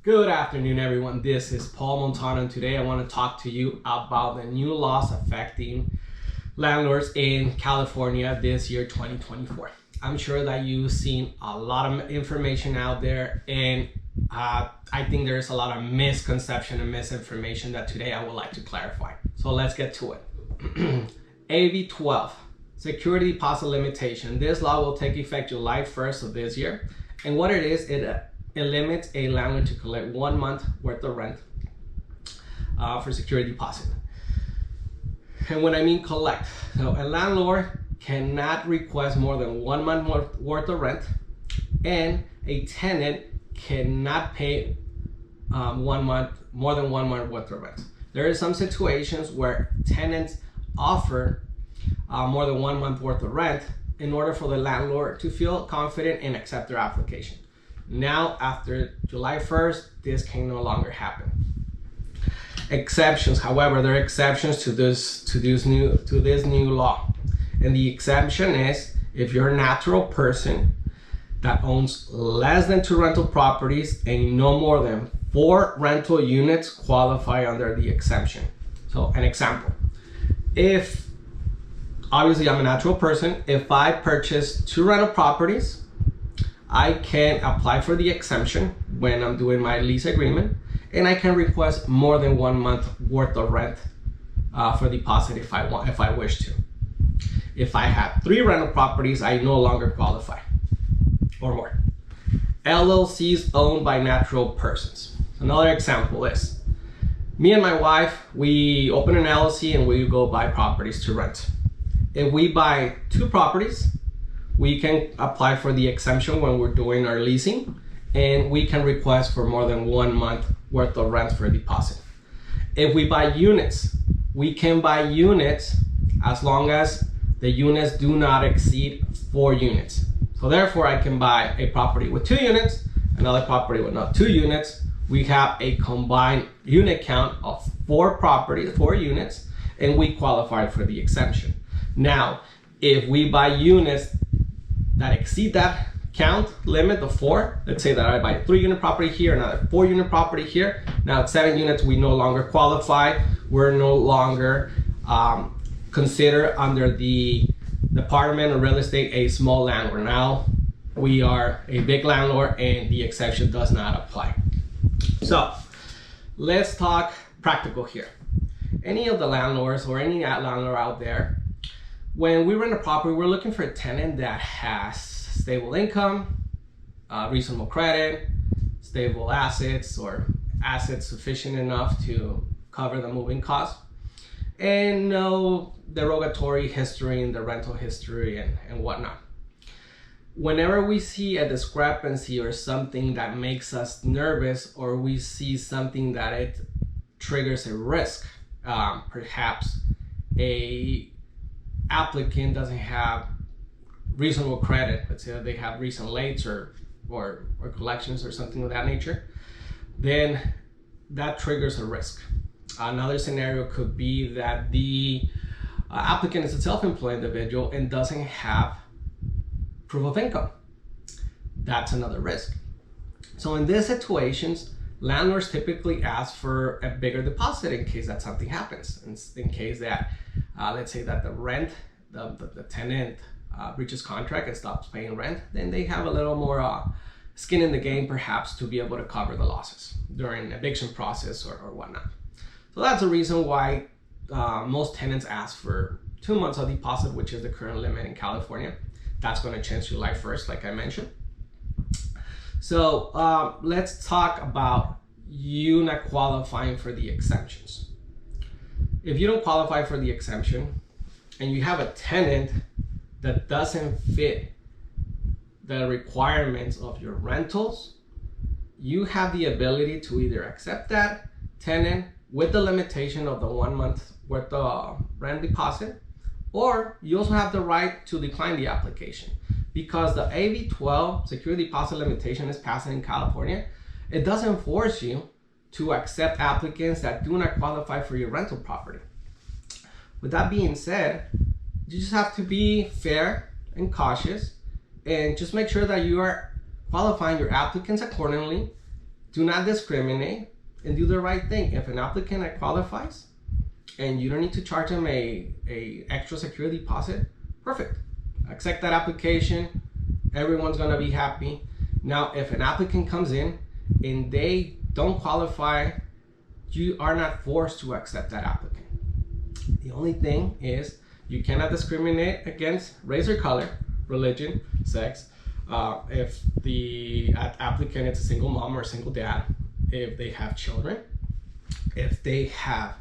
Good afternoon, everyone. This is Paul Montano, and today I want to talk to you about the new laws affecting landlords in California this year, 2024. I'm sure that you've seen a lot of information out there, and I think there's a lot of misconception and misinformation that today I would like to clarify. So let's get to it. AB 12, security deposit limitation. This law will take effect July 1st of this year. And what it is, it limits a landlord to collect 1 month worth of rent for security deposit. And when I mean collect, so a landlord cannot request more than 1 month worth of rent, and a tenant cannot pay more than 1 month worth of rent. There are some situations where tenants offer more than 1 month worth of rent in order for the landlord to feel confident and accept their application. Now, after July 1st, this can no longer happen. Exceptions, however, there are exceptions to this new law. And the exception is if you're a natural person that owns less than 2 rental properties and no more than 4 rental units qualify under the exemption. So an example, if obviously I'm a natural person, if I purchase 2 rental properties, I can apply for the exemption when I'm doing my lease agreement, and I can request more than 1 month worth of rent for deposit if I wish to. If I have 3 rental properties, I no longer qualify, or more. LLCs owned by natural persons. Another example is, me and my wife, we open an LLC and we go buy properties to rent. If we buy 2 properties, we can apply for the exemption when we're doing our leasing, and we can request for more than 1 month worth of rent for a deposit. If we buy units, we can buy units as long as the units do not exceed 4 units. So therefore, I can buy a property with 2 units, another property with not 2 units. We have a combined unit count of 4 units, and we qualify for the exemption. Now, if we buy units that exceed that count limit of 4, let's say that I buy a 3-unit property here, another 4-unit property here, now at 7 units, we no longer qualify. We're no longer considered under the Department of Real Estate a small landlord. Now we are a big landlord and the exception does not apply. So let's talk practical here. Any of the landlords or any landlord out there, when we rent a property, we're looking for a tenant that has stable income, reasonable credit, stable assets, or assets sufficient enough to cover the moving costs, and no derogatory history in the rental history and whatnot. Whenever we see a discrepancy or something that makes us nervous, or we see something that it triggers a risk, perhaps a applicant doesn't have reasonable credit, let's say that they have recent lates or collections or something of that nature, then that triggers a risk. Another scenario could be that the applicant is a self-employed individual and doesn't have proof of income. That's another risk. So in these situations, landlords typically ask for a bigger deposit in case that something happens. In case that, let's say that the tenant breaches contract and stops paying rent, then they have a little more skin in the game perhaps to be able to cover the losses during eviction process or whatnot. So that's the reason why most tenants ask for 2 months of deposit, which is the current limit in California. That's going to change July 1st, like I mentioned. So let's talk about you not qualifying for the exemptions. If you don't qualify for the exemption and you have a tenant that doesn't fit the requirements of your rentals, you have the ability to either accept that tenant with the limitation of the 1 month worth of rent deposit, or you also have the right to decline the application. Because the AB 12 security deposit limitation is passed in California, it doesn't force you to accept applicants that do not qualify for your rental property. With that being said, you just have to be fair and cautious and just make sure that you are qualifying your applicants accordingly do not discriminate and do the right thing. If an applicant that qualifies and you don't need to charge them a extra security deposit, perfect. Accept that application. Everyone's gonna be happy. Now, if an applicant comes in and they don't qualify, you are not forced to accept that applicant. The only thing is you cannot discriminate against race or color, religion, sex. If the applicant is a single mom or a single dad, if they have children, if they have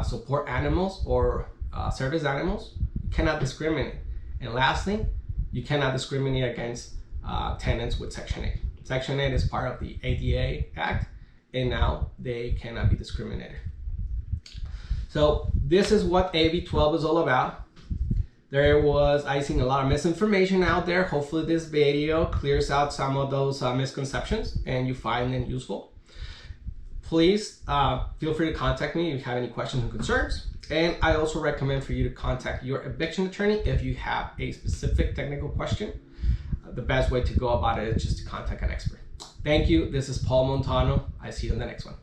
support animals or service animals, you cannot discriminate. And lastly, you cannot discriminate against tenants with Section 8. Section 8 is part of the ADA Act, and now they cannot be discriminated. So this is what AB 12 is all about. I seen a lot of misinformation out there. Hopefully this video clears out some of those misconceptions and you find them useful. Please feel free to contact me if you have any questions and concerns. And I also recommend for you to contact your eviction attorney if you have a specific technical question. The best way to go about it is just to contact an expert. Thank you. This is Paul Montano. I see you in the next one.